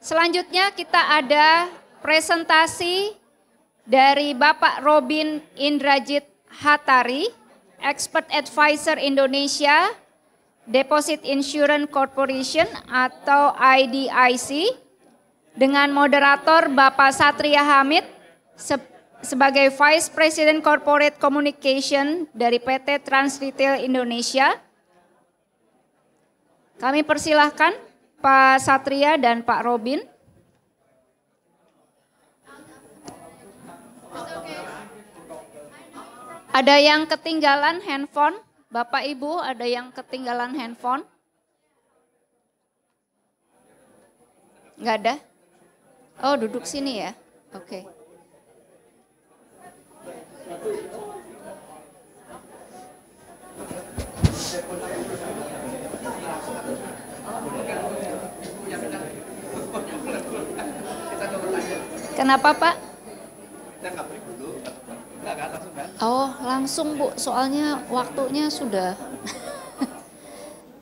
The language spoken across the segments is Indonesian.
Selanjutnya kita ada presentasi dari Bapak Robin Indrajit Hatari, Expert Advisor Indonesia, Deposit Insurance Corporation atau IDIC, dengan moderator Bapak Satria Hamid sebagai Vice President Corporate Communication dari PT Trans Retail Indonesia. Kami persilahkan Pak Satria dan Pak Robin. Ada yang ketinggalan handphone? Bapak Ibu ada yang ketinggalan handphone? Enggak ada? Oh, duduk sini ya. Oke. Kenapa Pak? Oh langsung Bu, soalnya waktunya sudah.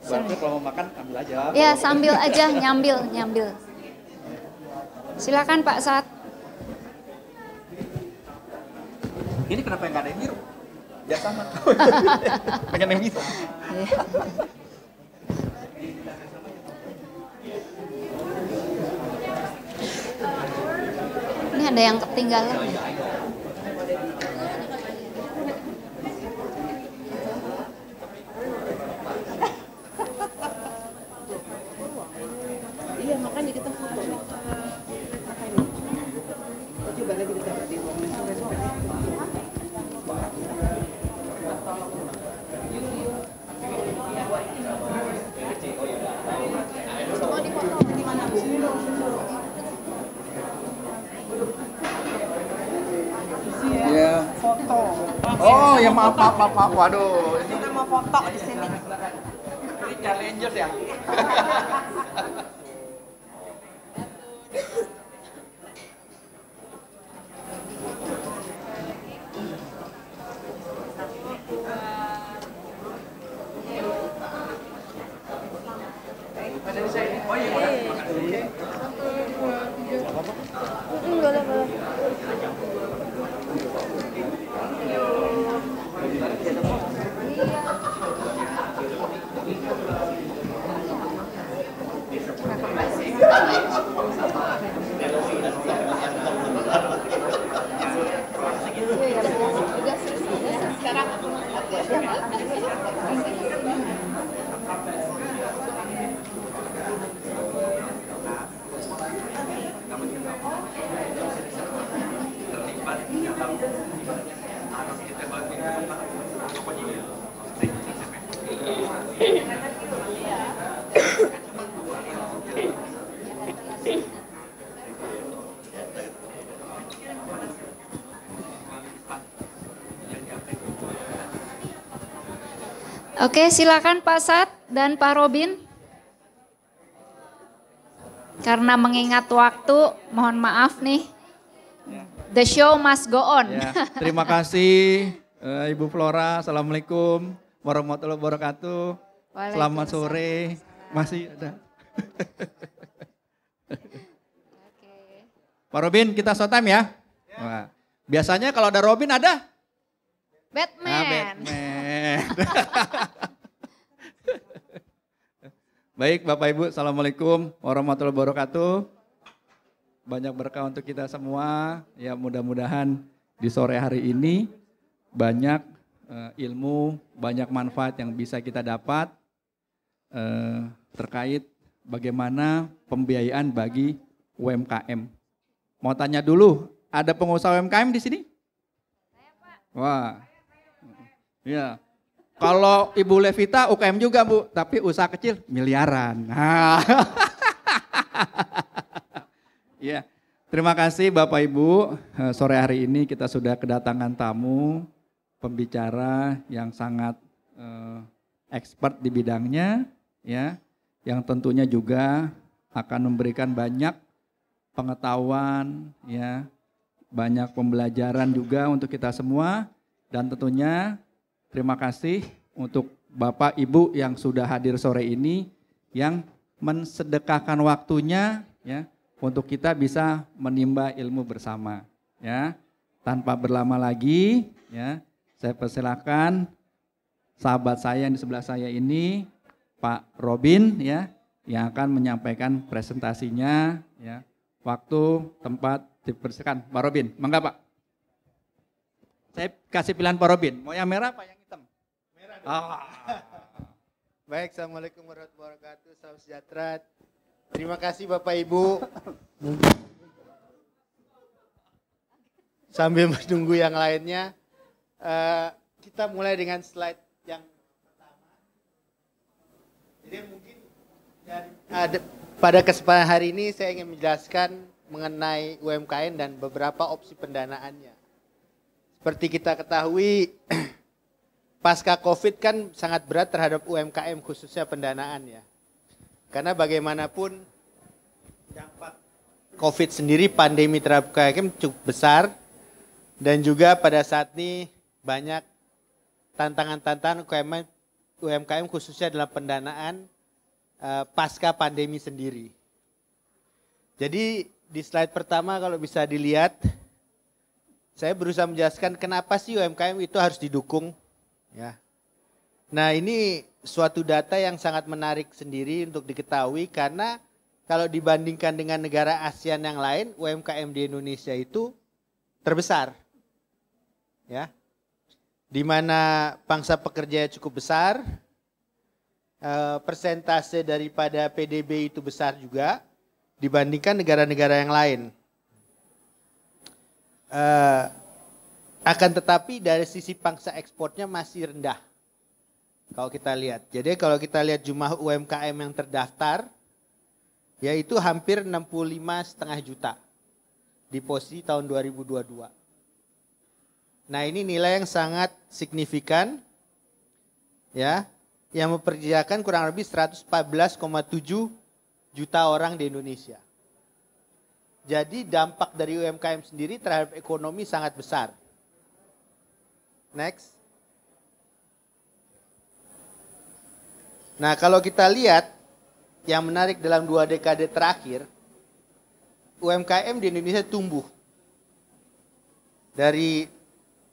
Berarti kalau mau makan ambil aja. Ya sambil aja nyambil. Silakan Pak Sat. Ini kenapa nggak ada yang biru? Ya sama. Pengen yang biru. Ini ada yang ketinggalan. Iya makanya kita foto. Coba lagi kita di Iya. foto. Oh ya maaf. Waduh. Kita mau foto di sini. Ini challengers ya. Oke, silakan Pak Sat dan Pak Robin. Karena mengingat waktu, mohon maaf nih. The show must go on. Ya, terima kasih Ibu Flora. Assalamualaikum warahmatullahi wabarakatuh. Selamat sore. Masih ada. Pak Robin, kita short time ya. Wah, biasanya kalau ada Robin ada? Batman. Nah, Batman. Baik Bapak Ibu, Assalamualaikum warahmatullahi wabarakatuh. Banyak berkah untuk kita semua. Ya mudah-mudahan di sore hari ini banyak ilmu, banyak manfaat yang bisa kita dapat terkait bagaimana pembiayaan bagi UMKM. Mau tanya dulu, ada pengusaha UMKM di sini? Wah. Ya, kalau Ibu Levita UKM juga Bu, tapi usaha kecil miliaran. Nah. Ya, terima kasih Bapak Ibu. Sore hari ini kita sudah kedatangan tamu pembicara yang sangat expert di bidangnya, ya, yang tentunya juga akan memberikan banyak pengetahuan, ya, banyak pembelajaran juga untuk kita semua, dan tentunya terima kasih untuk Bapak Ibu yang sudah hadir sore ini, yang mensedekahkan waktunya, ya, untuk kita bisa menimba ilmu bersama, ya. Tanpa berlama lagi, ya, saya persilakan sahabat saya yang di sebelah saya ini, Pak Robin, ya, yang akan menyampaikan presentasinya, ya. Waktu, tempat dipersilakan. Pak Robin, mangga Pak. Saya kasih pilihan Pak Robin, mau yang merah apa yang hitam? Merah. Baik, Assalamualaikum warahmatullahi wabarakatuh, salam sejahtera. Terima kasih Bapak Ibu. Sambil menunggu yang lainnya, kita mulai dengan slide yang pertama. Jadi mungkin pada kesempatan hari ini saya ingin menjelaskan mengenai UMKM dan beberapa opsi pendanaannya. Seperti kita ketahui, pasca COVID kan sangat berat terhadap UMKM khususnya pendanaan ya. Karena bagaimanapun dampak COVID sendiri, pandemi terhadap UMKM cukup besar. Dan juga pada saat ini banyak tantangan-tantangan UMKM khususnya dalam pendanaan pasca pandemi sendiri. Jadi di slide pertama kalau bisa dilihat, saya berusaha menjelaskan kenapa sih UMKM itu harus didukung. Ya. Nah ini suatu data yang sangat menarik sendiri untuk diketahui karena kalau dibandingkan dengan negara ASEAN yang lain, UMKM di Indonesia itu terbesar. Ya, di mana pangsa pekerja cukup besar, persentase daripada PDB itu besar juga dibandingkan negara-negara yang lain. Akan tetapi dari sisi pangsa ekspornya masih rendah. Kalau kita lihat. Jadi kalau kita lihat jumlah UMKM yang terdaftar, yaitu hampir 65,5 juta di posisi tahun 2022. Nah ini nilai yang sangat signifikan, ya, yang memperkirakan kurang lebih 114,7 juta orang di Indonesia. Jadi dampak dari UMKM sendiri terhadap ekonomi sangat besar. Next. Nah kalau kita lihat yang menarik dalam 2 dekade terakhir, UMKM di Indonesia tumbuh dari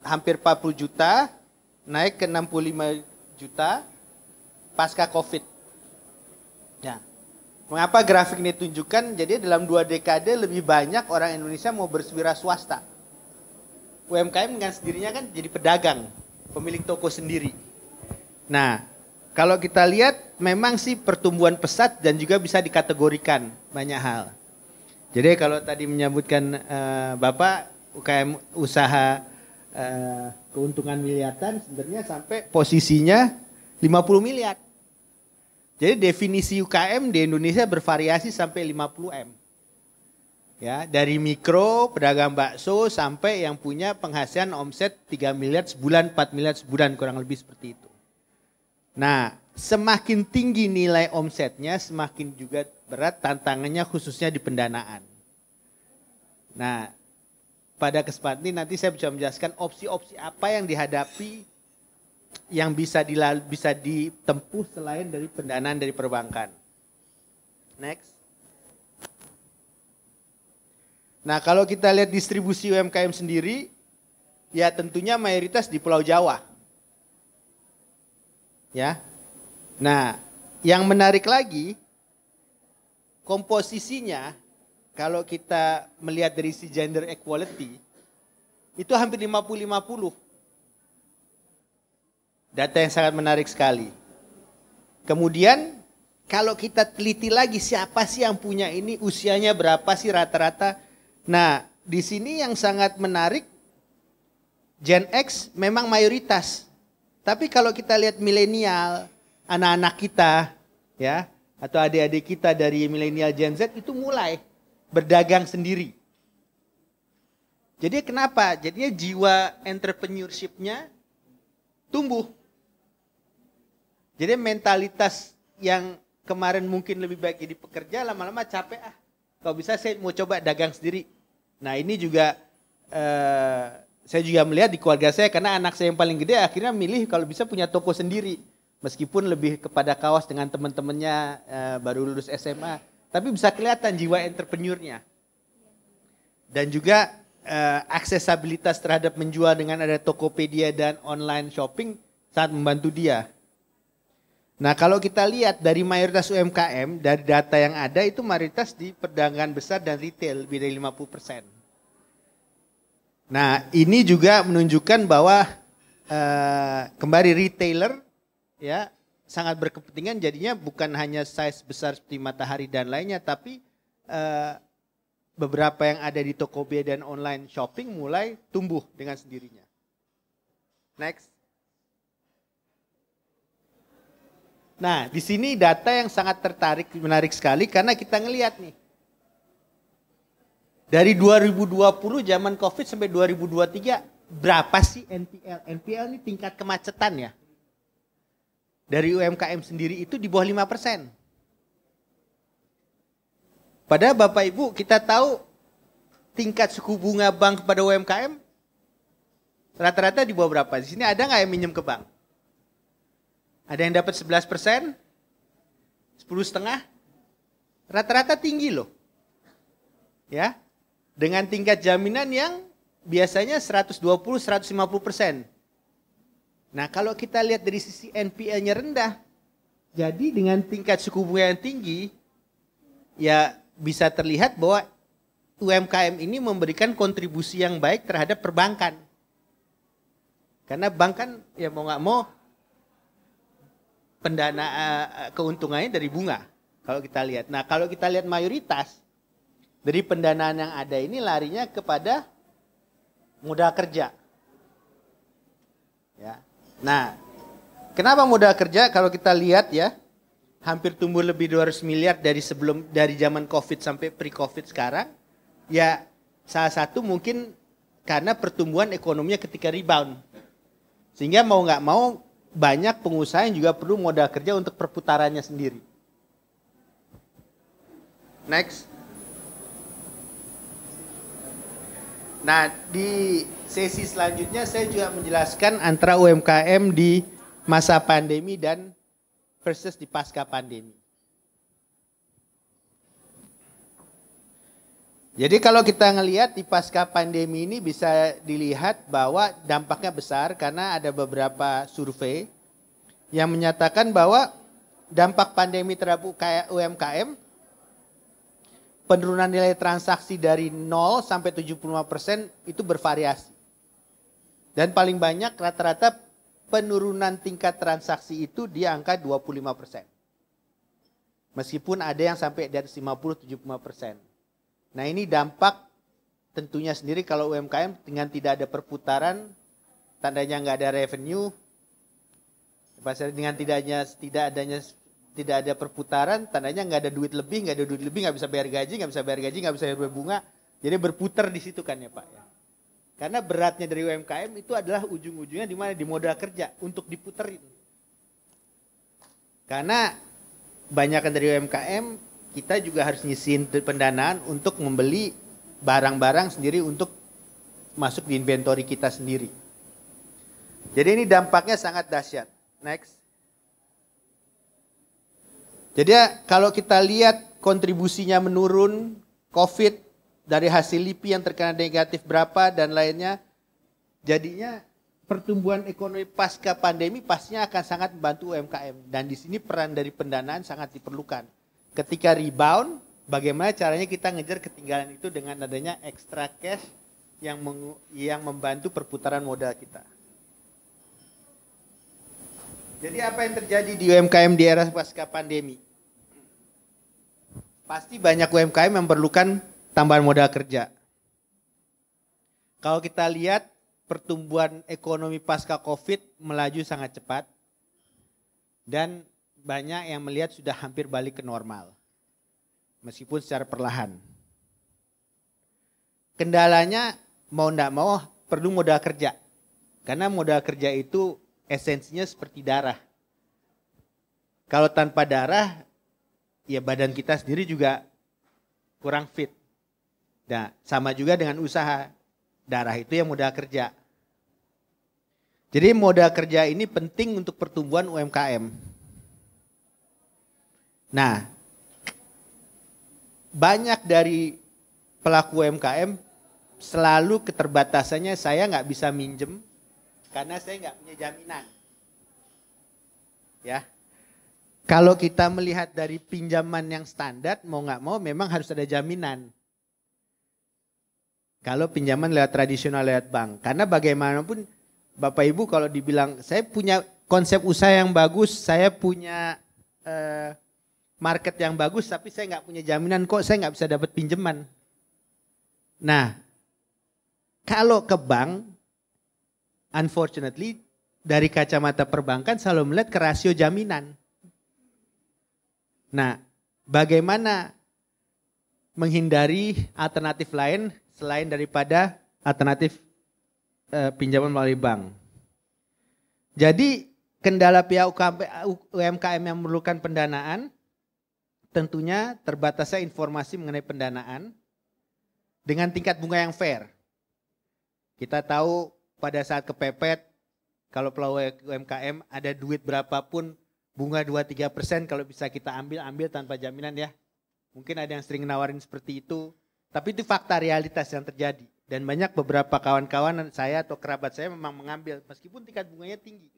hampir 40 juta naik ke 65 juta pasca COVID. Ya. Mengapa grafik ini tunjukkan? Jadi dalam 2 dekade lebih banyak orang Indonesia mau berwira swasta. UMKM dengan sendirinya kan jadi pedagang, pemilik toko sendiri. Nah, kalau kita lihat memang sih pertumbuhan pesat dan juga bisa dikategorikan banyak hal. Jadi kalau tadi menyebutkan Bapak UKM usaha keuntungan miliaran sebenarnya sampai posisinya 50 miliar. Jadi definisi UKM di Indonesia bervariasi sampai 50 M. Ya, dari mikro, pedagang bakso sampai yang punya penghasilan omset 3 miliar sebulan, 4 miliar sebulan kurang lebih seperti itu. Nah, semakin tinggi nilai omsetnya, semakin juga berat tantangannya khususnya di pendanaan. Nah, pada kesempatan ini nanti saya bisa menjelaskan opsi-opsi apa yang dihadapi yang bisa ditempuh selain dari pendanaan dari perbankan. Next. Nah kalau kita lihat distribusi UMKM sendiri, ya tentunya mayoritas di Pulau Jawa. Ya. Nah yang menarik lagi, komposisinya kalau kita melihat dari si gender equality, itu hampir 50-50. Data yang sangat menarik sekali. Kemudian kalau kita teliti lagi siapa sih yang punya ini, usianya berapa sih rata-rata. Nah di sini yang sangat menarik, Gen X memang mayoritas. Tapi kalau kita lihat milenial, anak-anak kita ya, atau adik-adik kita dari milenial Gen Z itu mulai berdagang sendiri. Jadi kenapa? Jadinya jiwa entrepreneurship-nya tumbuh. Jadi mentalitas yang kemarin mungkin lebih baik jadi pekerja, lama-lama capek kalau bisa saya mau coba dagang sendiri. Nah ini juga saya juga melihat di keluarga saya, karena anak saya yang paling gede akhirnya milih kalau bisa punya toko sendiri. Meskipun lebih kepada kaos dengan teman-temannya baru lulus SMA. tapi bisa kelihatan jiwa entrepreneurnya. Dan juga aksesabilitas terhadap menjual dengan ada Tokopedia dan online shopping sangat membantu dia. Nah kalau kita lihat dari mayoritas UMKM, dari data yang ada itu mayoritas di perdagangan besar dan retail, lebih dari 50%. Nah ini juga menunjukkan bahwa kembali retailer ya sangat berkepentingan, jadinya bukan hanya size besar seperti Matahari dan lainnya, tapi beberapa yang ada di Tokopedia dan online shopping mulai tumbuh dengan sendirinya. Next. Nah, di sini data yang sangat menarik sekali karena kita ngelihat nih. Dari 2020 zaman Covid sampai 2023 berapa sih NPL? NPL ini tingkat kemacetan ya. Dari UMKM sendiri itu di bawah 5%. Padahal Bapak Ibu kita tahu tingkat suku bunga bank kepada UMKM rata-rata di bawah berapa? Di sini ada nggak yang minjem ke bank? Ada yang dapat 11%, 10,5%, rata-rata tinggi loh. Ya, dengan tingkat jaminan yang biasanya 120-150%. Nah kalau kita lihat dari sisi NPL-nya rendah, jadi dengan tingkat suku bunga yang tinggi, ya bisa terlihat bahwa UMKM ini memberikan kontribusi yang baik terhadap perbankan. Karena bank kan ya mau nggak mau pendanaan keuntungannya dari bunga kalau kita lihat. Nah kalau kita lihat mayoritas dari pendanaan yang ada ini larinya kepada modal kerja. Ya. Nah kenapa modal kerja? Kalau kita lihat ya hampir tumbuh lebih 200 miliar dari zaman Covid sampai pre-Covid sekarang. Ya salah satu mungkin karena pertumbuhan ekonominya ketika rebound. Sehingga mau nggak mau banyak pengusaha yang juga perlu modal kerja untuk perputarannya sendiri. Next. Nah, di sesi selanjutnya saya juga menjelaskan antara UMKM di masa pandemi dan versus di pasca pandemi. Jadi kalau kita ngelihat di pasca pandemi ini bisa dilihat bahwa dampaknya besar karena ada beberapa survei yang menyatakan bahwa dampak pandemi terhadap UMKM penurunan nilai transaksi dari 0 sampai 75% itu bervariasi. Dan paling banyak rata-rata penurunan tingkat transaksi itu di angka 25%. Meskipun ada yang sampai di atas 50-75%. Nah ini dampak tentunya sendiri kalau UMKM dengan tidak ada perputaran, tandanya nggak ada revenue, dengan tidak ada perputaran, tandanya nggak ada duit lebih, nggak bisa bayar gaji, nggak bisa bayar bunga, jadi berputar di situ kan ya Pak ya. Karena beratnya dari UMKM itu adalah ujung-ujungnya di mana di modal kerja untuk diputerin. Karena banyakkan dari UMKM kita juga harus nyisihin pendanaan untuk membeli barang-barang sendiri untuk masuk di inventory kita sendiri. Jadi ini dampaknya sangat dahsyat. Next. Jadi kalau kita lihat kontribusinya menurun, COVID dari hasil LIPI yang terkena negatif berapa dan lainnya, jadinya pertumbuhan ekonomi pasca pandemi pastinya akan sangat membantu UMKM. Dan di sini peran dari pendanaan sangat diperlukan. Ketika rebound, bagaimana caranya kita ngejar ketinggalan itu dengan adanya extra cash yang membantu perputaran modal kita. Jadi apa yang terjadi di UMKM di era pasca pandemi? Pasti banyak UMKM yang memerlukan tambahan modal kerja. Kalau kita lihat pertumbuhan ekonomi pasca Covid melaju sangat cepat dan banyak yang melihat sudah hampir balik ke normal. Meskipun secara perlahan. Kendalanya mau enggak mau perlu modal kerja. Karena modal kerja itu esensinya seperti darah. Kalau tanpa darah, ya badan kita sendiri juga kurang fit. Nah, sama juga dengan usaha. Darah itu yang modal kerja. Jadi modal kerja ini penting untuk pertumbuhan UMKM. Nah, banyak dari pelaku UMKM selalu keterbatasannya saya nggak bisa minjem karena saya nggak punya jaminan. Ya, kalau kita melihat dari pinjaman yang standar mau nggak mau memang harus ada jaminan. Kalau pinjaman lewat tradisional lewat bank, karena bagaimanapun Bapak Ibu kalau dibilang saya punya konsep usaha yang bagus, saya punya market yang bagus, tapi saya nggak punya jaminan kok saya nggak bisa dapat pinjaman. Nah, kalau ke bank, unfortunately dari kacamata perbankan selalu melihat ke rasio jaminan. Nah, bagaimana menghindari alternatif lain selain daripada alternatif pinjaman melalui bank? Jadi kendala pihak UMKM yang memerlukan pendanaan, tentunya terbatasnya informasi mengenai pendanaan dengan tingkat bunga yang fair. Kita tahu pada saat kepepet, kalau pelaku UMKM ada duit berapapun, bunga 2-3% kalau bisa kita ambil tanpa jaminan ya. Mungkin ada yang sering nawarin seperti itu, tapi itu fakta realitas yang terjadi. Dan banyak beberapa kawan-kawan saya atau kerabat saya memang mengambil, meskipun tingkat bunganya tinggi.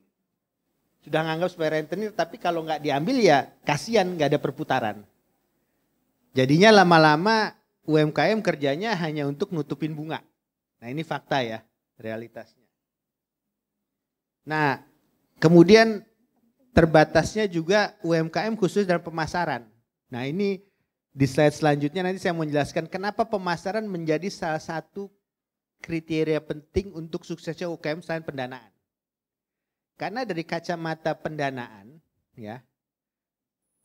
Sudah nganggap sebagai rentenir, tapi kalau nggak diambil ya kasihan, nggak ada perputaran. Jadinya lama-lama UMKM kerjanya hanya untuk nutupin bunga. Nah ini fakta ya, realitasnya. Nah kemudian terbatasnya juga UMKM khusus dalam pemasaran. Nah ini di slide selanjutnya nanti saya mau menjelaskan kenapa pemasaran menjadi salah satu kriteria penting untuk suksesnya UMKM selain pendanaan. Karena dari kacamata pendanaan ya,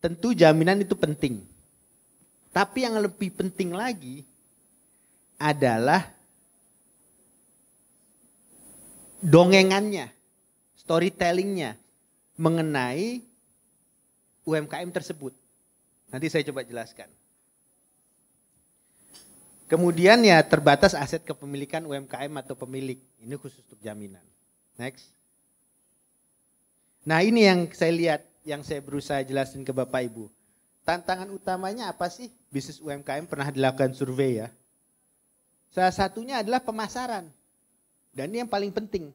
tentu jaminan itu penting. Tapi yang lebih penting lagi adalah dongengannya, storytellingnya mengenai UMKM tersebut. Nanti saya coba jelaskan. Kemudian ya terbatas aset kepemilikan UMKM atau pemilik. Ini khusus untuk jaminan. Next. Nah ini yang saya lihat, yang saya berusaha jelasin ke Bapak Ibu. Tantangan utamanya apa sih bisnis UMKM? Pernah dilakukan survei ya. Salah satunya adalah pemasaran. Dan ini yang paling penting.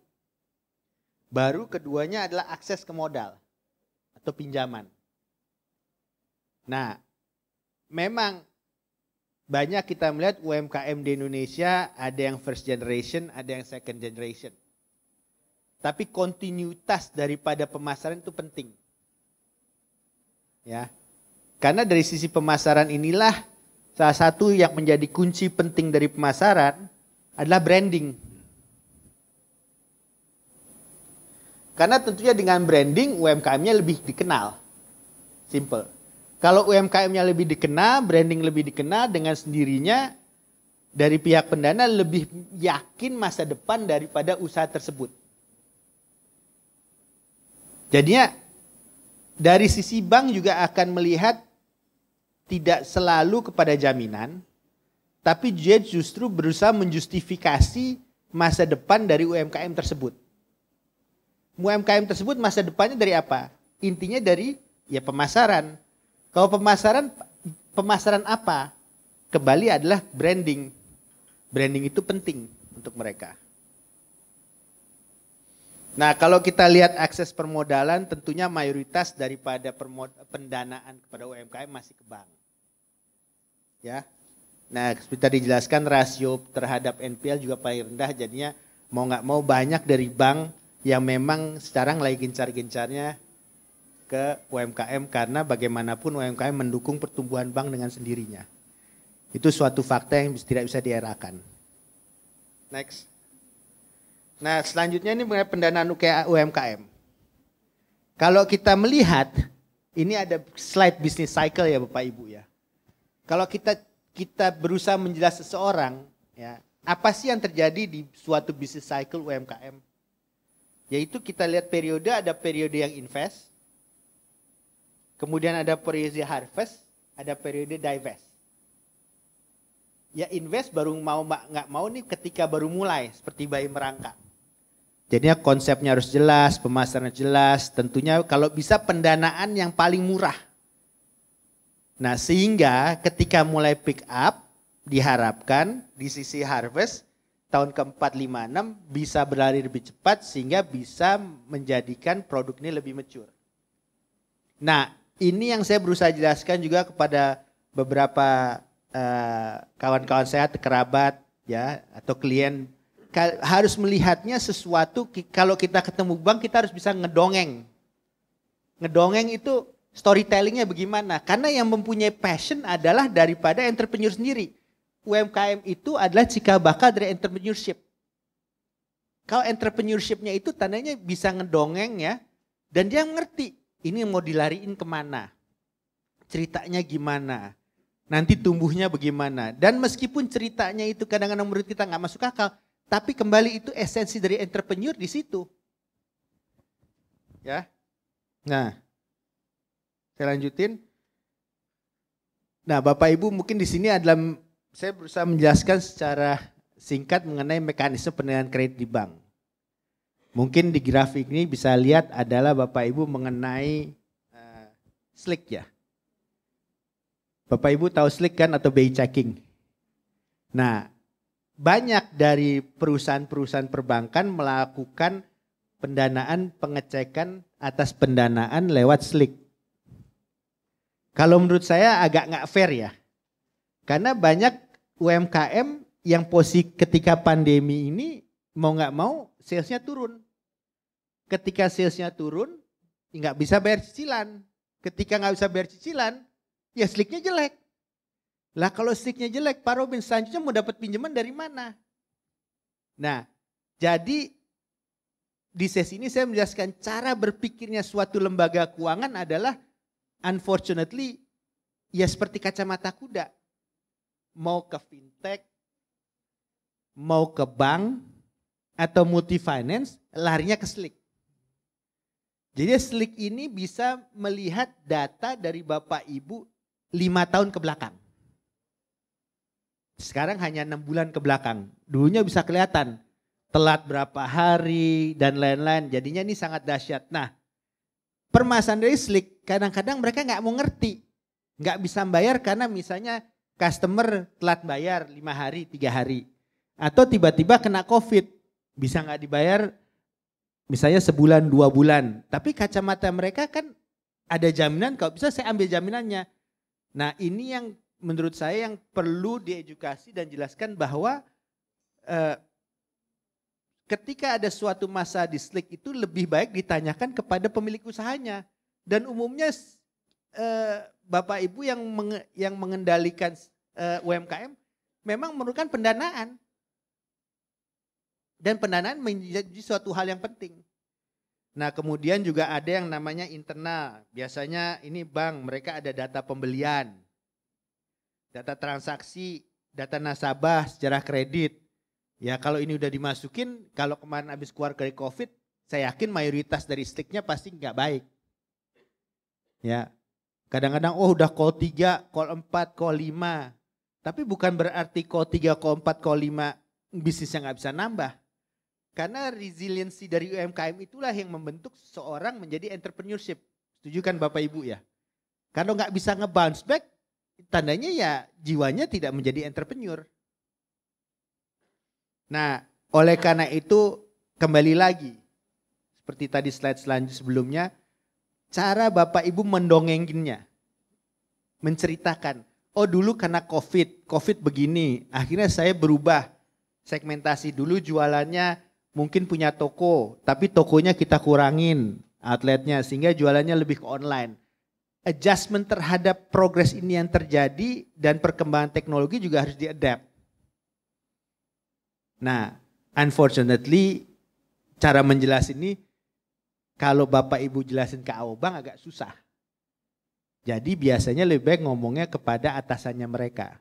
Baru keduanya adalah akses ke modal atau pinjaman. Nah, memang banyak kita melihat UMKM di Indonesia ada yang first generation, ada yang second generation. Tapi kontinuitas daripada pemasaran itu penting. Ya. Karena dari sisi pemasaran inilah salah satu yang menjadi kunci penting dari pemasaran adalah branding. Karena tentunya dengan branding UMKM-nya lebih dikenal. Simple. Kalau UMKM-nya lebih dikenal, branding lebih dikenal, dengan sendirinya dari pihak pendana lebih yakin masa depan daripada usaha tersebut. Jadinya dari sisi bank juga akan melihat tidak selalu kepada jaminan, tapi dia justru berusaha menjustifikasi masa depan dari UMKM tersebut. UMKM tersebut masa depannya dari apa? Intinya dari ya pemasaran. Kalau pemasaran apa? Kembali adalah branding. Branding itu penting untuk mereka. Nah, kalau kita lihat akses permodalan, tentunya mayoritas daripada pendanaan kepada UMKM masih ke bank. Ya. Nah, seperti tadi dijelaskan rasio terhadap NPL juga paling rendah, jadinya mau nggak mau banyak dari bank yang memang sekarang lagi gencar-gencarnya ke UMKM karena bagaimanapun UMKM mendukung pertumbuhan bank dengan sendirinya. Itu suatu fakta yang tidak bisa dielakkan. Next. Nah, selanjutnya ini mengenai pendanaan UMKM. Kalau kita melihat, ini ada slide business cycle ya Bapak Ibu ya. Kalau kita berusaha menjelaskan seseorang, ya, apa sih yang terjadi di suatu business cycle UMKM? Yaitu kita lihat periode, ada periode yang invest, kemudian ada periode harvest, ada periode divest. Ya invest baru mau nggak mau nih ketika baru mulai, seperti bayi merangkak. Jadinya konsepnya harus jelas, pemasarannya jelas, tentunya kalau bisa pendanaan yang paling murah. Nah, sehingga ketika mulai pick up, diharapkan di sisi harvest tahun keempat, 5, 6 bisa berlari lebih cepat sehingga bisa menjadikan produk ini lebih mature. Nah, ini yang saya berusaha jelaskan juga kepada beberapa kawan-kawan saya, kerabat ya, atau klien. Harus melihatnya sesuatu, kalau kita ketemu bank kita harus bisa ngedongeng. Ngedongeng itu storytellingnya bagaimana? Karena yang mempunyai passion adalah daripada entrepreneur sendiri. UMKM itu adalah cikal bakal dari entrepreneurship. Kalau entrepreneurshipnya itu tandanya bisa ngedongeng ya, dan dia mengerti ini mau dilariin kemana, ceritanya gimana, nanti tumbuhnya bagaimana. Dan meskipun ceritanya itu kadang-kadang menurut kita nggak masuk akal, tapi kembali itu esensi dari entrepreneur di situ. Ya, nah, saya lanjutin. Nah, Bapak Ibu mungkin di sini adalah saya berusaha menjelaskan secara singkat mengenai mekanisme penilaian kredit di bank. Mungkin di grafik ini bisa lihat adalah Bapak Ibu mengenai SLIC ya. Bapak Ibu tahu SLIC kan atau BI checking. Nah, banyak dari perusahaan-perusahaan perbankan melakukan pendanaan, pengecekan atas pendanaan lewat SLIC. Kalau menurut saya agak nggak fair ya. Karena banyak UMKM yang posisi ketika pandemi ini mau nggak mau salesnya turun. Ketika salesnya turun, nggak bisa bayar cicilan. Ketika nggak bisa bayar cicilan, ya sliknya jelek. Lah kalau sliknya jelek, Pak Robin selanjutnya mau dapat pinjaman dari mana? Nah, jadi di sesi ini saya menjelaskan cara berpikirnya suatu lembaga keuangan adalah unfortunately ya seperti kacamata kuda. Mau ke fintech, mau ke bank, atau multi finance, larinya ke SLIC. Jadi SLIC ini bisa melihat data dari Bapak Ibu 5 tahun ke belakang. Sekarang hanya 6 bulan ke belakang. Dulunya bisa kelihatan telat berapa hari dan lain-lain. Jadinya ini sangat dahsyat. Nah, permasalahan dari SLIC kadang-kadang mereka nggak mau ngerti. Nggak bisa bayar karena misalnya customer telat bayar 5 hari, 3 hari. Atau tiba-tiba kena COVID, bisa nggak dibayar misalnya sebulan, 2 bulan. Tapi kacamata mereka kan ada jaminan, kalau bisa saya ambil jaminannya. Nah ini yang menurut saya yang perlu diedukasi dan jelaskan bahwa ketika ada suatu masa di SLIC itu lebih baik ditanyakan kepada pemilik usahanya. Dan umumnya Bapak Ibu yang mengendalikan UMKM memang memerlukan pendanaan. Dan pendanaan menjadi suatu hal yang penting. Nah kemudian juga ada yang namanya internal. Biasanya ini bank, mereka ada data pembelian, data transaksi, data nasabah, sejarah kredit. Ya kalau ini udah dimasukin, kalau kemarin habis keluar dari COVID, saya yakin mayoritas dari SLIC-nya pasti nggak baik. Ya, kadang-kadang udah call 3, call 4, call 5. Tapi bukan berarti call 3, call 4, call 5 bisnisnya nggak bisa nambah. Karena resiliensi dari UMKM itulah yang membentuk seseorang menjadi entrepreneurship. Setuju kan Bapak Ibu ya? Kalau nggak bisa nge-bounce back, tandanya ya jiwanya tidak menjadi entrepreneur. Nah, oleh karena itu kembali lagi. Seperti tadi slide selanjutnya sebelumnya, cara Bapak Ibu mendongenginnya. Menceritakan, oh dulu karena COVID begini, akhirnya saya berubah. Segmentasi dulu jualannya mungkin punya toko, tapi tokonya kita kurangin outletnya sehingga jualannya lebih ke online. Adjustment terhadap progres ini yang terjadi dan perkembangan teknologi juga harus diadapt. Nah, unfortunately cara menjelaskan ini kalau Bapak Ibu jelasin ke Aobang agak susah. Jadi biasanya lebih baik ngomongnya kepada atasannya mereka.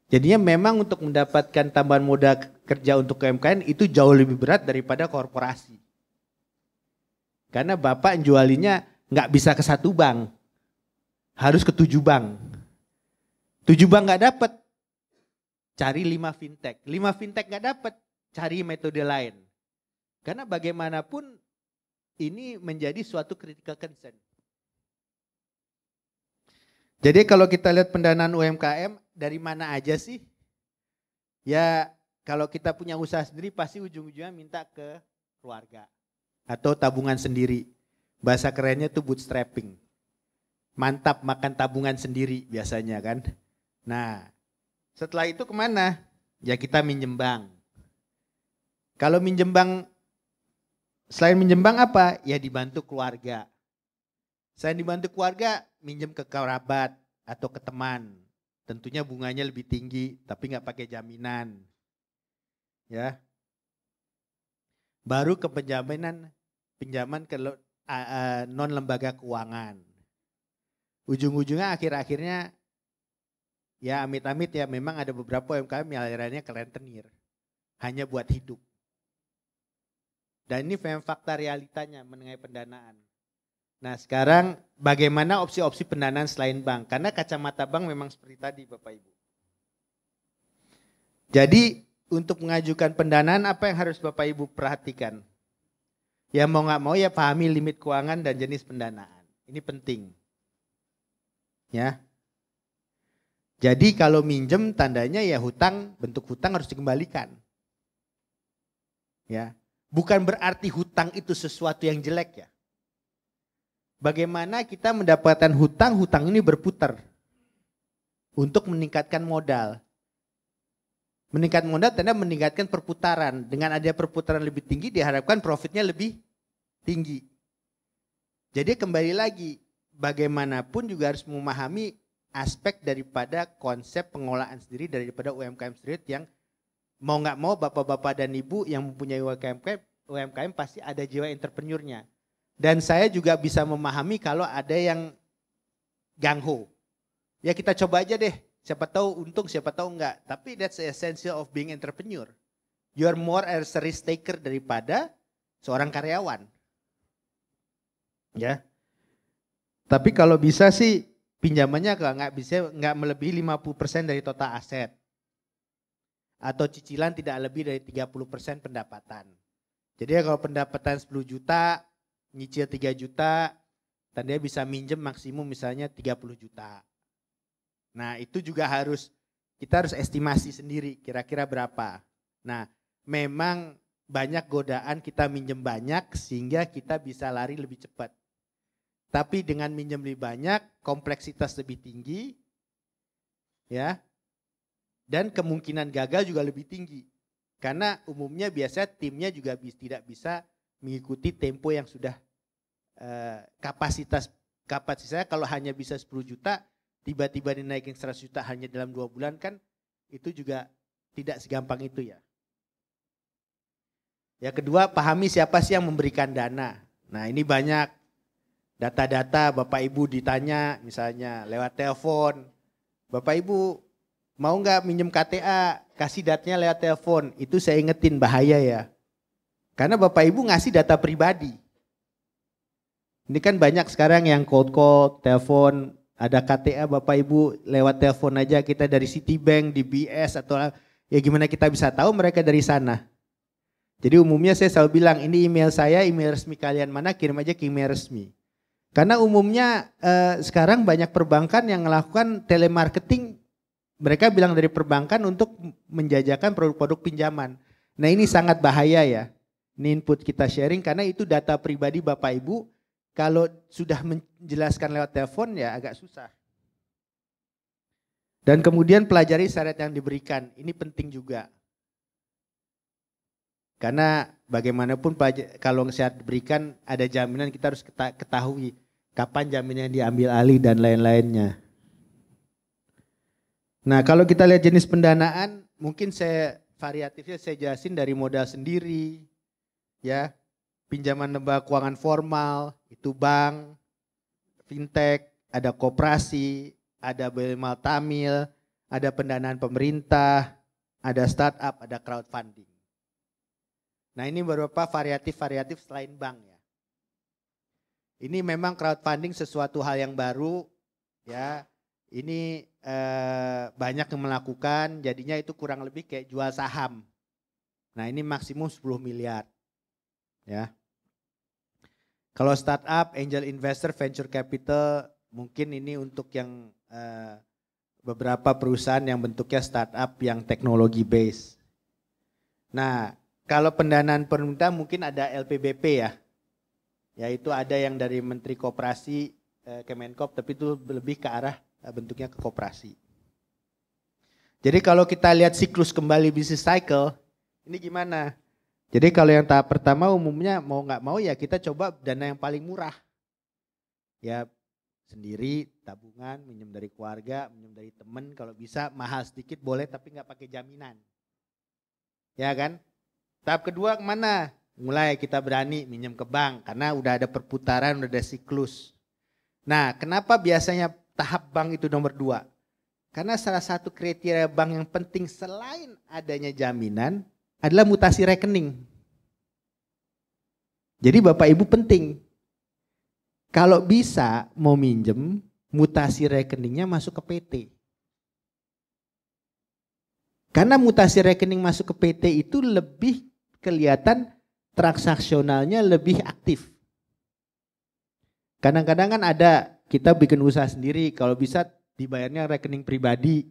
Jadinya memang untuk mendapatkan tambahan modal kerja untuk UMKM itu jauh lebih berat daripada korporasi. Karena Bapak jualinnya nggak bisa ke 1 bank. Harus ke 7 bank. 7 bank nggak dapat, cari 5 fintech. 5 fintech nggak dapat, cari metode lain. Karena bagaimanapun ini menjadi suatu critical concern. Jadi kalau kita lihat pendanaan UMKM dari mana aja sih? Ya kalau kita punya usaha sendiri pasti ujung-ujungnya minta ke keluarga atau tabungan sendiri. Bahasa kerennya tuh bootstrapping. Mantap makan tabungan sendiri biasanya kan. Nah setelah itu kemana? Ya kita minjem bank. Kalau minjem bank, selain minjem bank apa? Ya dibantu keluarga. Selain dibantu keluarga, minjem ke kerabat atau ke teman. Tentunya bunganya lebih tinggi, tapi nggak pakai jaminan. Ya. Baru ke pinjaman ke non lembaga keuangan. Ujung-ujungnya akhir-akhirnya ya amit-amit ya memang ada beberapa UMKM yang alirannya ke rentenir. Hanya buat hidup. Dan ini memang fakta realitanya mengenai pendanaan. Nah sekarang bagaimana opsi-opsi pendanaan selain bank? Karena kacamata bank memang seperti tadi Bapak Ibu. Jadi untuk mengajukan pendanaan apa yang harus Bapak Ibu perhatikan? Ya mau nggak mau ya pahami limit keuangan dan jenis pendanaan. Ini penting. Ya. Jadi kalau minjem tandanya ya hutang, bentuk hutang harus dikembalikan. Ya. Bukan berarti hutang itu sesuatu yang jelek ya. Bagaimana kita mendapatkan hutang ini berputar untuk meningkatkan modal. Meningkat modal tanda meningkatkan perputaran. Dengan adanya perputaran lebih tinggi diharapkan profitnya lebih tinggi. Jadi kembali lagi, bagaimanapun juga harus memahami aspek daripada konsep pengelolaan sendiri daripada UMKM sendiri yang mau nggak mau bapak-bapak dan ibu yang mempunyai UMKM pasti ada jiwa entrepreneurnya. Dan saya juga bisa memahami kalau ada yang gangho. Ya kita coba aja deh. Siapa tahu untung, siapa tahu enggak. Tapi that's the essential of being entrepreneur. You are more as a risk taker daripada seorang karyawan. Ya. Tapi kalau bisa sih pinjamannya nggak melebihi 50% dari total aset. Atau cicilan tidak lebih dari 30% pendapatan. Jadi kalau pendapatan 10 juta, nyicil 3 juta, tandanya bisa minjem maksimum misalnya 30 juta. Nah itu juga kita harus estimasi sendiri kira-kira berapa. Nah memang banyak godaan kita minjem banyak sehingga kita bisa lari lebih cepat. Tapi dengan minjem lebih banyak, kompleksitas lebih tinggi, ya, dan kemungkinan gagal juga lebih tinggi. Karena umumnya biasa timnya juga tidak bisa mengikuti tempo yang sudah kapasitasnya kalau hanya bisa 10 juta, tiba-tiba dinaikin 100 juta hanya dalam 2 bulan kan itu juga tidak segampang itu ya. Ya kedua, pahami siapa sih yang memberikan dana. Nah ini banyak data-data Bapak Ibu ditanya misalnya lewat telepon. Bapak Ibu mau nggak minjem KTA, kasih datanya lewat telepon. Itu saya ingetin bahaya ya. Karena Bapak Ibu ngasih data pribadi. Ini kan banyak sekarang yang cold call, telepon, ada KTA Bapak Ibu lewat telepon aja kita dari Citibank, DBS atau ya gimana kita bisa tahu mereka dari sana. Jadi umumnya saya selalu bilang ini email saya, email resmi kalian mana, kirim aja ke email resmi. Karena umumnya sekarang banyak perbankan yang melakukan telemarketing, mereka bilang dari perbankan untuk menjajakan produk-produk pinjaman. Nah ini sangat bahaya ya, ini input kita sharing karena itu data pribadi Bapak Ibu. Kalau sudah menjelaskan lewat telepon ya agak susah. Dan kemudian pelajari syarat yang diberikan, ini penting juga. Karena bagaimanapun kalau syarat diberikan ada jaminan kita harus ketahui kapan jaminan diambil alih dan lain-lainnya. Nah kalau kita lihat jenis pendanaan mungkin variatifnya saya jelasin dari modal sendiri, ya pinjaman lembaga keuangan formal, itu bank, fintech, ada koperasi, ada BUMN Tamil, ada pendanaan pemerintah, ada startup, ada crowdfunding. Nah ini beberapa variatif selain bank ya. Ini memang crowdfunding sesuatu hal yang baru ya. Ini banyak yang melakukan, jadinya itu kurang lebih kayak jual saham. Nah ini maksimum 10 miliar ya. Kalau startup, angel investor, venture capital mungkin ini untuk yang beberapa perusahaan yang bentuknya startup yang teknologi base. Nah, kalau pendanaan pemerintah mungkin ada LPBP ya. Yaitu ada yang dari Menteri Koperasi, Kemenkop, tapi itu lebih ke arah bentuknya ke koperasi. Jadi kalau kita lihat siklus kembali business cycle, ini gimana? Jadi kalau yang tahap pertama umumnya mau nggak mau ya kita coba dana yang paling murah. Ya sendiri, tabungan, minjem dari keluarga, minjem dari teman, kalau bisa mahal sedikit boleh tapi nggak pakai jaminan. Ya kan? Tahap kedua kemana? Mulai kita berani minjem ke bank karena udah ada perputaran, udah ada siklus. Nah kenapa biasanya tahap bank itu nomor 2? Karena salah satu kriteria bank yang penting selain adanya jaminan adalah mutasi rekening. Jadi Bapak Ibu penting. Kalau bisa mau minjem, mutasi rekeningnya masuk ke PT. Karena mutasi rekening masuk ke PT itu lebih kelihatan transaksionalnya lebih aktif. Kadang-kadang kan ada kita bikin usaha sendiri, kalau bisa dibayarnya rekening pribadi.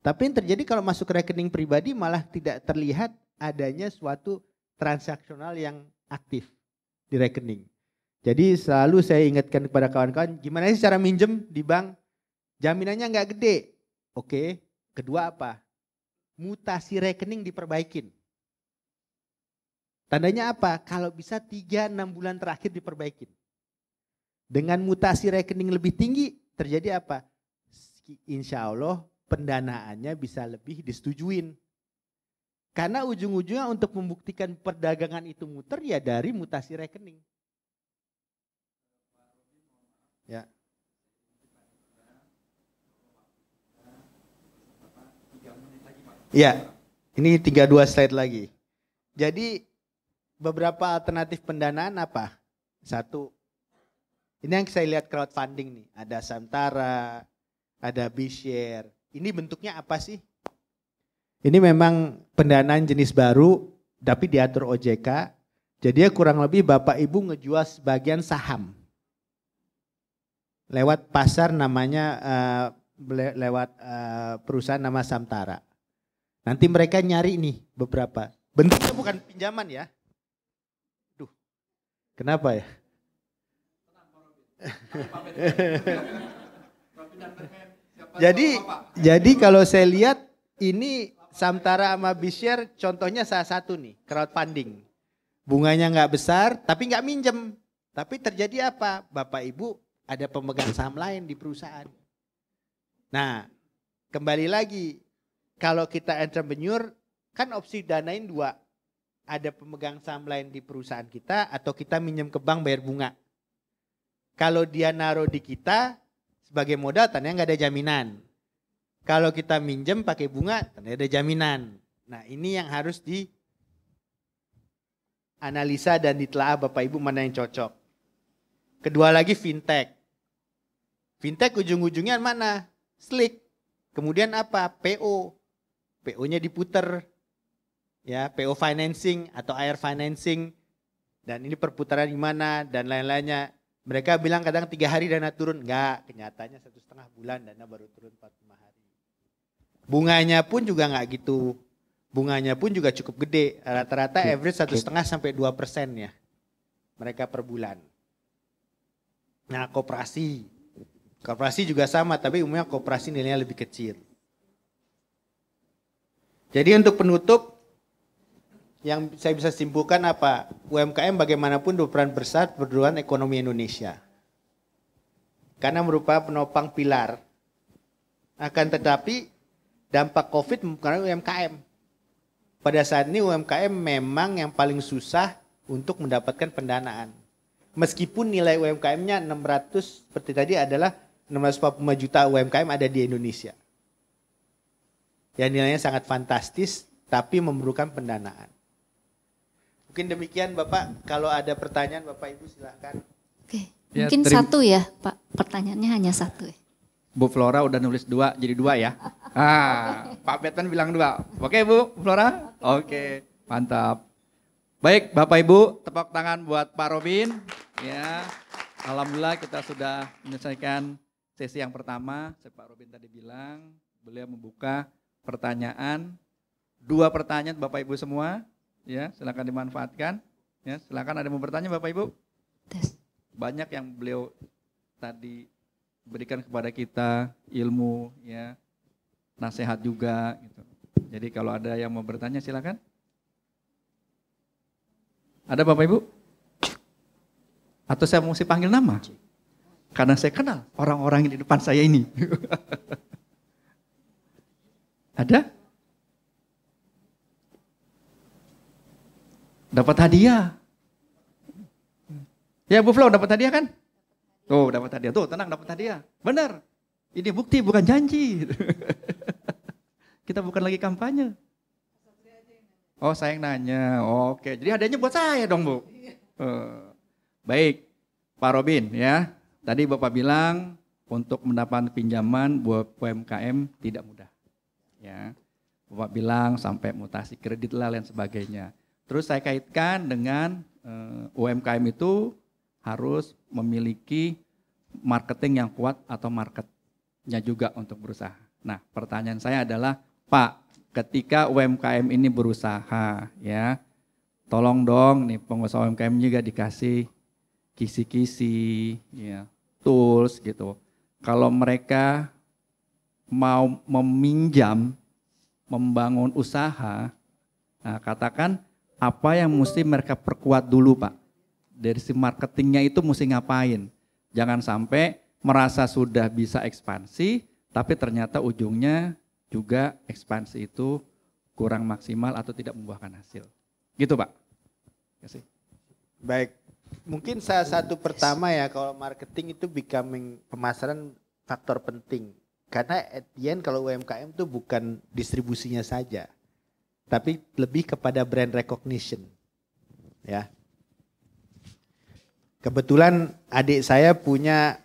Tapi yang terjadi kalau masuk ke rekening pribadi malah tidak terlihat adanya suatu transaksional yang aktif di rekening. Jadi selalu saya ingatkan kepada kawan-kawan, gimana sih cara minjem di bank? Jaminannya nggak gede. Oke, kedua apa? Mutasi rekening diperbaikin. Tandanya apa? Kalau bisa 3-6 bulan terakhir diperbaikin. Dengan mutasi rekening lebih tinggi, terjadi apa? Insya Allah pendanaannya bisa lebih disetujuin. Karena ujung-ujungnya untuk membuktikan perdagangan itu muter ya dari mutasi rekening. Ya. Ya, ini 32 slide lagi. Jadi beberapa alternatif pendanaan apa? Satu, ini yang saya lihat crowdfunding nih. Ada Samtara, ada B-Share. Ini bentuknya apa sih? Ini memang pendanaan jenis baru, tapi diatur OJK. Jadi kurang lebih Bapak Ibu ngejual sebagian saham. Lewat pasar namanya, lewat perusahaan nama Samtara. Nanti mereka nyari nih beberapa. Bentuknya bukan pinjaman ya. Duh, kenapa ya? Jadi kalau saya lihat ini Samtara sama B-Share contohnya salah satu nih, crowdfunding. Bunganya nggak besar tapi nggak minjem. Tapi terjadi apa? Bapak Ibu ada pemegang saham lain di perusahaan. Nah, kembali lagi kalau kita entrepreneur kan opsi danain 2. Ada pemegang saham lain di perusahaan kita atau kita minjem ke bank bayar bunga. Kalau dia naruh di kita sebagai modal tandanya nggak ada jaminan. Kalau kita minjem pakai bunga tandanya ada jaminan. Nah ini yang harus dianalisa dan ditelaah Bapak Ibu mana yang cocok. Kedua lagi fintech. Fintech ujung-ujungnya mana? Slick. Kemudian apa? PO. PO-nya diputer. Ya, PO financing atau air financing. Dan ini perputaran gimana dan lain-lainnya. Mereka bilang kadang 3 hari dana turun. Enggak, kenyataannya 1,5 bulan dana baru turun 45 hari. Bunganya pun juga enggak gitu. Bunganya pun juga cukup gede. Rata-rata average 1,5 sampai 2% ya. Mereka per bulan. Nah, koperasi. Koperasi juga sama, tapi umumnya koperasi nilainya lebih kecil. Jadi untuk penutup, yang saya bisa simpulkan apa? UMKM bagaimanapun berperan besar pertumbuhan ekonomi Indonesia. Karena merupakan penopang pilar. Akan tetapi dampak COVID mempengaruhi UMKM. Pada saat ini UMKM memang yang paling susah untuk mendapatkan pendanaan. Meskipun nilai UMKM-nya 600 seperti tadi adalah 645 juta UMKM ada di Indonesia. Yang nilainya sangat fantastis tapi memerlukan pendanaan. Mungkin demikian Bapak, kalau ada pertanyaan Bapak Ibu silahkan. Oke, Ya, mungkin satu ya Pak, pertanyaannya hanya satu ya. Bu Flora udah nulis 2 jadi 2 ya. Pak Batman bilang 2. Oke Bu Flora? Oke, mantap. Baik Bapak Ibu, tepuk tangan buat Pak Robin. Ya, alhamdulillah kita sudah menyelesaikan sesi yang pertama, Pak Robin tadi bilang, beliau membuka pertanyaan, 2 pertanyaan Bapak Ibu semua, ya silakan dimanfaatkan. Ya, silakan ada yang mau bertanya Bapak Ibu. Banyak yang beliau tadi berikan kepada kita ilmu, ya, nasihat juga. Gitu. Jadi kalau ada yang mau bertanya silakan. Ada Bapak Ibu? Atau saya mesti panggil nama? Karena saya kenal orang-orang yang di depan saya ini. Ada? Dapat hadiah. Ya Bu Flo dapat hadiah kan? Tuh dapat hadiah. Tuh tenang dapat hadiah. Benar. Ini bukti bukan janji. Kita bukan lagi kampanye. Oh saya yang nanya. Oke. Jadi hadiahnya buat saya dong Bu. Baik. Pak Robin ya. Tadi Bapak bilang untuk mendapatkan pinjaman buat UMKM tidak mudah. Ya. Bapak bilang sampai mutasi kredit lah dan sebagainya. Terus saya kaitkan dengan UMKM itu harus memiliki marketing yang kuat atau marketnya juga untuk berusaha. Nah, pertanyaan saya adalah, Pak, ketika UMKM ini berusaha, ya, tolong dong nih pengusaha UMKM juga dikasih kisi-kisi, ya, tools gitu. Kalau mereka mau meminjam, membangun usaha, nah katakan apa yang mesti mereka perkuat dulu Pak. Dari si marketingnya itu mesti ngapain. Jangan sampai merasa sudah bisa ekspansi, tapi ternyata ujungnya juga ekspansi itu kurang maksimal atau tidak membuahkan hasil. Gitu Pak. Terima kasih. Baik. Mungkin salah satu pertama ya, kalau marketing itu becoming pemasaran faktor penting. Karena at the end kalau UMKM itu bukan distribusinya saja, tapi lebih kepada brand recognition. Ya. Kebetulan adik saya punya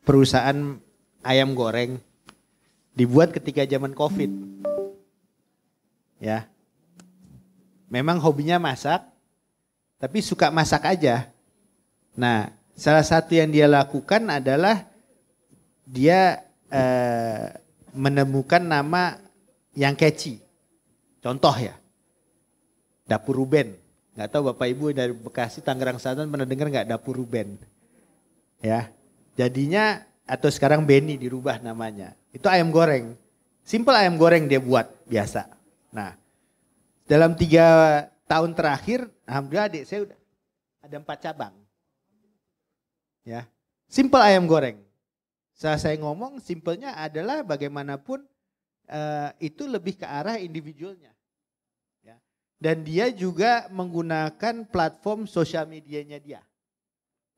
perusahaan ayam goreng dibuat ketika zaman Covid. Ya. Memang hobinya masak, tapi suka masak aja. Nah, salah satu yang dia lakukan adalah dia menemukan nama yang catchy. Contoh ya, Dapur Ruben. Nggak tahu Bapak Ibu dari Bekasi, Tangerang Selatan pernah dengar nggak Dapur Ruben? Ya, jadinya atau sekarang Benny dirubah namanya. Itu ayam goreng. Simple ayam goreng dia buat biasa. Nah, dalam 3 tahun terakhir, alhamdulillah adik saya udah ada 4 cabang. Ya, simple ayam goreng. Saat saya ngomong, simpelnya adalah bagaimanapun itu lebih ke arah individualnya. Ya. Dan dia juga menggunakan platform sosial medianya dia.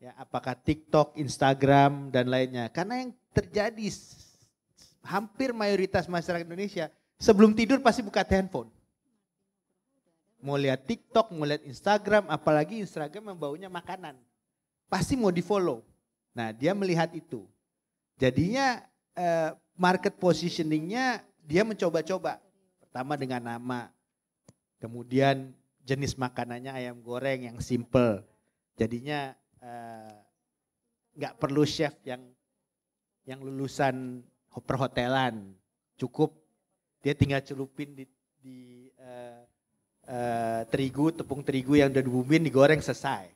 Ya, apakah TikTok, Instagram, dan lainnya. Karena yang terjadi hampir mayoritas masyarakat Indonesia sebelum tidur pasti buka handphone. Mau lihat TikTok, mau lihat Instagram, apalagi Instagram yang baunya makanan. Pasti mau di follow. Nah dia melihat itu. Jadinya market positioningnya dia mencoba-coba. Pertama dengan nama, kemudian jenis makanannya ayam goreng yang simple. Jadinya nggak perlu chef yang lulusan perhotelan. Cukup dia tinggal celupin di terigu, tepung terigu yang udah dibumbin, digoreng, selesai.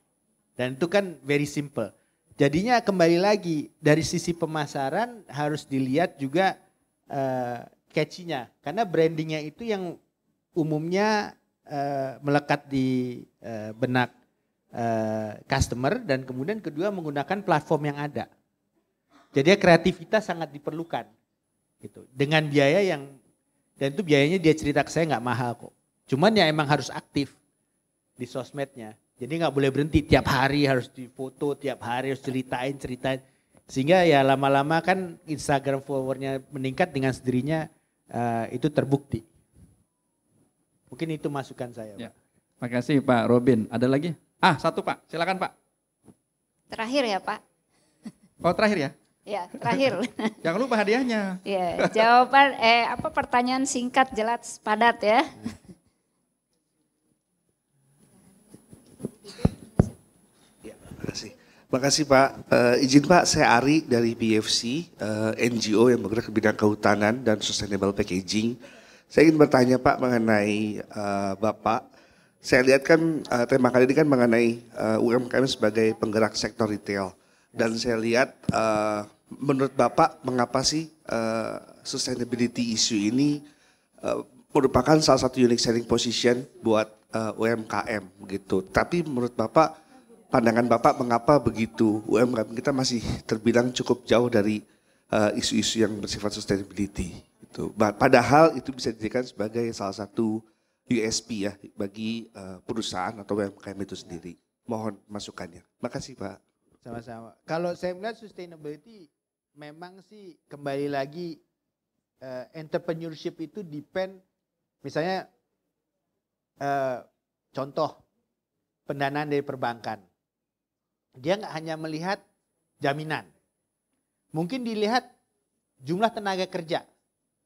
Dan itu kan very simple. Jadinya kembali lagi dari sisi pemasaran harus dilihat juga catchy-nya. Karena brandingnya itu yang umumnya melekat di benak customer, dan kemudian kedua menggunakan platform yang ada. Jadi kreativitas sangat diperlukan. Gitu. Dengan biaya yang, dan itu biayanya dia cerita ke saya nggak mahal kok. Cuman ya emang harus aktif di sosmednya. Jadi nggak boleh berhenti, tiap hari harus difoto, tiap hari harus ceritain. Sehingga ya lama-lama kan Instagram followernya meningkat dengan sendirinya, itu terbukti. Mungkin itu masukan saya. Ya. Terima kasih Pak Robin. Ada lagi? Satu Pak, silakan Pak. Terakhir ya Pak. Oh terakhir ya? Ya terakhir. Jangan lupa hadiahnya. Ya, jawaban pertanyaan singkat, jelas, padat ya. Ya, terima kasih. Makasih Pak. Izin Pak, saya Ari dari BFC, NGO yang bergerak di bidang kehutanan dan sustainable packaging. Saya ingin bertanya Pak mengenai Bapak. Saya lihat kan tema kali ini kan mengenai UMKM sebagai penggerak sektor retail. Dan saya lihat menurut Bapak mengapa sih sustainability issue ini merupakan salah satu unique selling position buat UMKM gitu. Tapi menurut Bapak, pandangan Bapak mengapa begitu UMKM kita masih terbilang cukup jauh dari isu-isu yang bersifat sustainability itu. Padahal itu bisa dijadikan sebagai salah satu USP ya bagi perusahaan atau UMKM itu sendiri. Mohon masukannya. Makasih Pak. Sama-sama. Kalau saya melihat sustainability memang sih kembali lagi entrepreneurship itu depend misalnya contoh pendanaan dari perbankan. Dia nggak hanya melihat jaminan. Mungkin dilihat jumlah tenaga kerja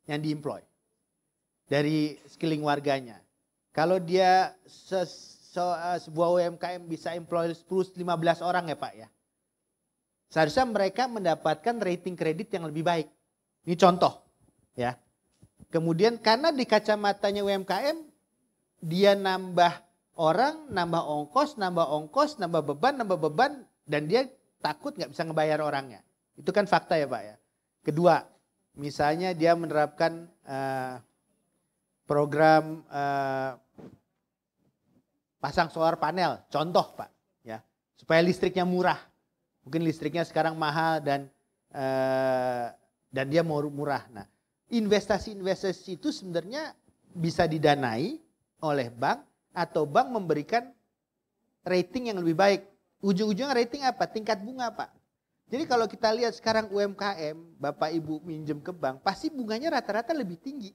yang diemploy dari skilling warganya. Kalau dia sebuah UMKM bisa employ 10-15 orang ya Pak ya. Seharusnya mereka mendapatkan rating kredit yang lebih baik. Ini contoh ya. Kemudian karena di kacamatanya UMKM dia nambah orang, nambah ongkos, nambah beban, dan dia takut nggak bisa ngebayar orangnya. Itu kan fakta ya Pak ya. Kedua, misalnya dia menerapkan program pasang solar panel, contoh Pak, ya, supaya listriknya murah. Mungkin listriknya sekarang mahal dan dia mau murah. Nah, investasi itu sebenarnya bisa didanai oleh bank atau bank memberikan rating yang lebih baik. Ujung-ujungnya rating apa? Tingkat bunga Pak. Jadi kalau kita lihat sekarang UMKM, Bapak Ibu minjem ke bank, pasti bunganya rata-rata lebih tinggi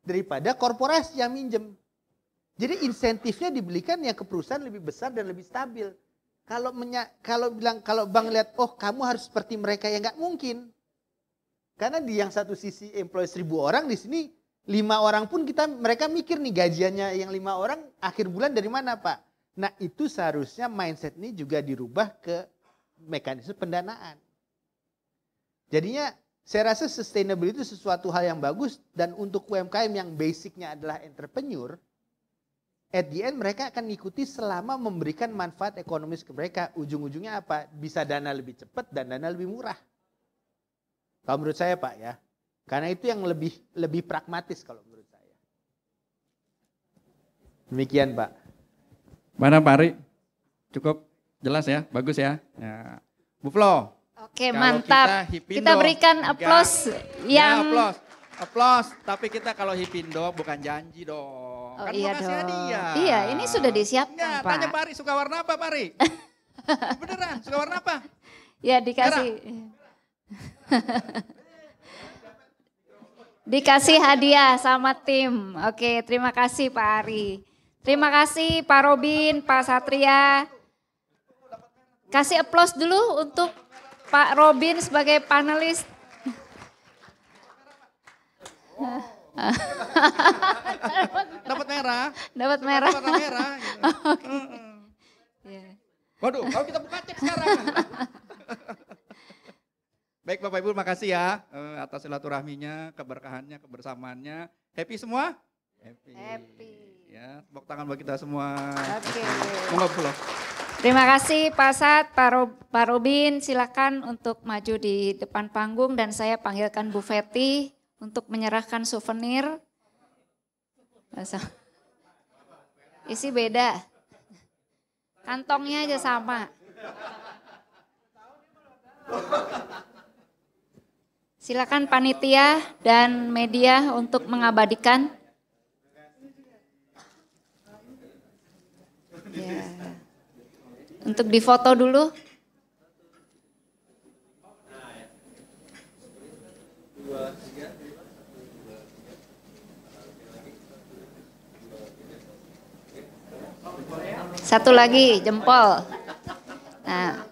daripada korporasi yang minjem. Jadi insentifnya dibelikan yang ke perusahaan lebih besar dan lebih stabil. Kalau bank lihat, oh kamu harus seperti mereka, ya nggak mungkin. Karena di yang satu sisi employ 1.000 orang, di sini 5 orang pun mereka mikir nih gajiannya yang 5 orang akhir bulan dari mana Pak. Nah itu seharusnya mindset ini juga dirubah ke mekanisme pendanaan. Jadinya saya rasa sustainability itu sesuatu hal yang bagus dan untuk UMKM yang basicnya adalah entrepreneur, at the end mereka akan ngikuti selama memberikan manfaat ekonomis ke mereka. Ujung-ujungnya apa? Bisa dana lebih cepat dan dana lebih murah. Kalau menurut saya Pak ya. Karena itu yang lebih pragmatis kalau menurut saya. Demikian Pak. Mana Pak Ari? Cukup jelas ya, bagus ya. Ya. Bu Flo. Oke, mantap. Kita berikan aplaus yang aplaus. Tapi kita kalau Hipindo bukan janji dong. Oh, kan iya mau kasih dong. hadiah. Iya, ini sudah disiapkan, Pak. Tanya Pak Ari suka warna apa Pak Ari? Beneran, suka warna apa? Ya dikasih. Dikasih hadiah sama tim. Oke, terima kasih Pak Ari. Terima kasih Pak Robin, Pak Satria. Kasih aplaus dulu untuk Pak Robin sebagai panelis. Dapat merah. Dapat merah. Dapat merah. Waduh, kalau kita buka cek sekarang. Baik Bapak Ibu, makasih ya atas silaturahminya, keberkahannya, kebersamaannya. Happy semua? Happy. Ya, tepuk tangan buat kita semua. Oke. Monggo pulang. Terima kasih Pak Sat, Pak Robin, silakan untuk maju di depan panggung dan saya panggilkan Bu Feti untuk menyerahkan souvenir. Isi beda. Kantongnya aja sama. Silakan panitia dan media untuk mengabadikan. Ya. Untuk difoto dulu. Satu lagi jempol. Nah.